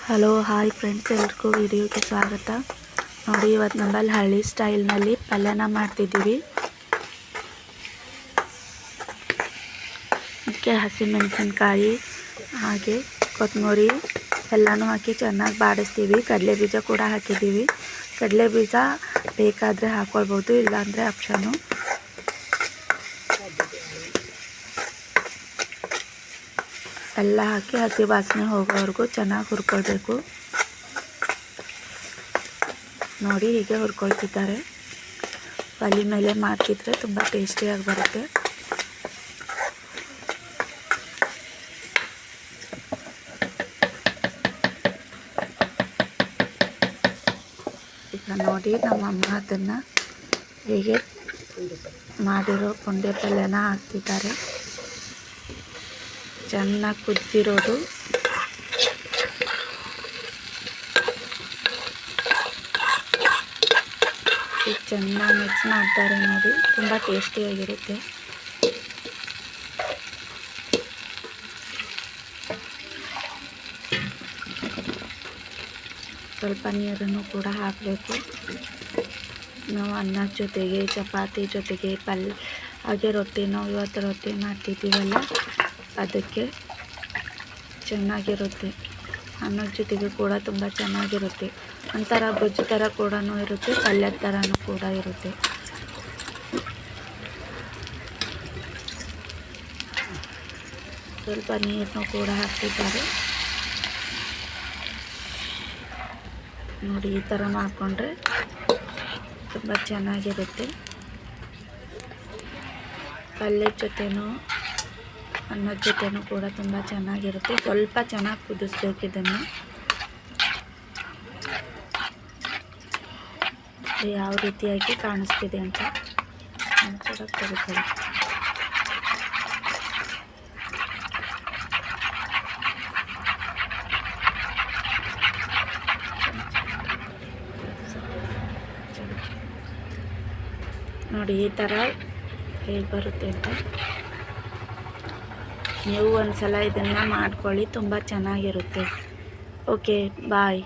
Hello hi friends, ಎಲ್ರಿಗೂ ವಿಡಿಯೋಗೆ ಸ್ವಾಗತ. ನೋಡಿ, ಇವತ್ತು ನಮ್ಮಲ್ಲಿ ಹಳ್ಳಿ ಸ್ಟೈಲ್ನಲ್ಲಿ ಪಲ್ಯನ ಮಾಡ್ತಿದ್ದೀವಿ. ಅದಕ್ಕೆ ಹಸಿಮೆಣಸಿನ್ಕಾಯಿ ಹಾಗೆ ಕೊತ್ತಂಬರಿ ಎಲ್ಲನೂ ಹಾಕಿ ಚೆನ್ನಾಗಿ ಬಾಡಿಸ್ತೀವಿ. ಕಡಲೆ ಬೀಜ ಕೂಡ ಹಾಕಿದ್ದೀವಿ. ಕಡಲೆ ಬೀಜ ಬೇಕಾದರೆ ಹಾಕ್ಕೊಳ್ಬೋದು, ಇಲ್ಲಾಂದರೆ ಆಪ್ಷನು. ಎಲ್ಲ ಹಾಕಿ ಹಸಿ ವಾಸನೆ ಹೋಗೋವರೆಗೂ ಚೆನ್ನಾಗಿ ಹುರ್ಕೊಳ್ಬೇಕು. ನೋಡಿ, ಹೀಗೆ ಹುರ್ಕೊಳ್ತಿದ್ದಾರೆ. ಒಲೆ ಮೇಲೆ ಮಾಡ್ತಿದ್ರೆ ತುಂಬ ಟೇಸ್ಟಿಯಾಗಿ ಬರುತ್ತೆ. ಈಗ ನೋಡಿ, ನಮ್ಮಮ್ಮ ಅದನ್ನು ಹೇಗೆ ಮಾಡಿರೋ ಪುಂಡಿ ಪಲ್ಯನ ಹಾಕ್ತಿದ್ದಾರೆ. ಚೆನ್ನಾಗಿ ಕುದಿಸಿರೋದು. ಈಗ ಚೆನ್ನಾಗಿ ಮಿಕ್ಸ್ ಮಾಡ್ತಾರೆ. ನೋಡಿ, ತುಂಬ ಟೇಸ್ಟಿಯಾಗಿರುತ್ತೆ. ಸ್ವಲ್ಪ ನೀರನ್ನು ಕೂಡ ಹಾಕಬೇಕು. ನಾವು ಅನ್ನದ ಜೊತೆಗೆ, ಚಪಾತಿ ಜೊತೆಗೆ, ಹಾಗೆ ರೊಟ್ಟಿ, ನಾವು ಇವತ್ತು ರೊಟ್ಟಿ ಮಾಡ್ತಿದ್ದೀವಲ್ಲ, ಅದಕ್ಕೆ ಚೆನ್ನಾಗಿರುತ್ತೆ. ಅನ್ನದ ಜೊತೆಗೆ ಕೂಡ ತುಂಬ ಚೆನ್ನಾಗಿರುತ್ತೆ. ಒಂಥರ ಗೊಜ್ಜು ಥರ ಕೂಡ ಇರುತ್ತೆ, ಪಲ್ಯದ ಥರನೂ ಕೂಡ ಇರುತ್ತೆ. ಸ್ವಲ್ಪ ನೀರನ್ನು ಕೂಡ ಹಾಕ್ತಿದ್ದಾರೆ. ನೋಡಿ, ಈ ಥರ ಮಾಡಿಕೊಂಡ್ರೆ ತುಂಬ ಚೆನ್ನಾಗಿರುತ್ತೆ. ಪಲ್ಯದ ಜೊತೆನೂ ಅನ್ನದ ಜೊತೆನೂ ಕೂಡ ತುಂಬ ಚೆನ್ನಾಗಿರುತ್ತೆ. ಸ್ವಲ್ಪ ಚೆನ್ನಾಗಿ ಕುದಿಸ್ಬೇಕು ಇದನ್ನು. ಯಾವ ರೀತಿಯಾಗಿ ಕಾಣಿಸ್ತಿದೆ ಅಂತ ಕೂಡ ತೆಗೆದುಕೊಳ್ಳಿ. ನೋಡಿ, ಈ ಥರ ಹೇಗೆ ಬರುತ್ತೆ ಅಂತ ನೀವು ಒಂದ್ಸಲ ಇದನ್ನು ಮಾಡ್ಕೊಳ್ಳಿ, ತುಂಬ ಚೆನ್ನಾಗಿರುತ್ತೆ. ಓಕೆ, ಬಾಯ್.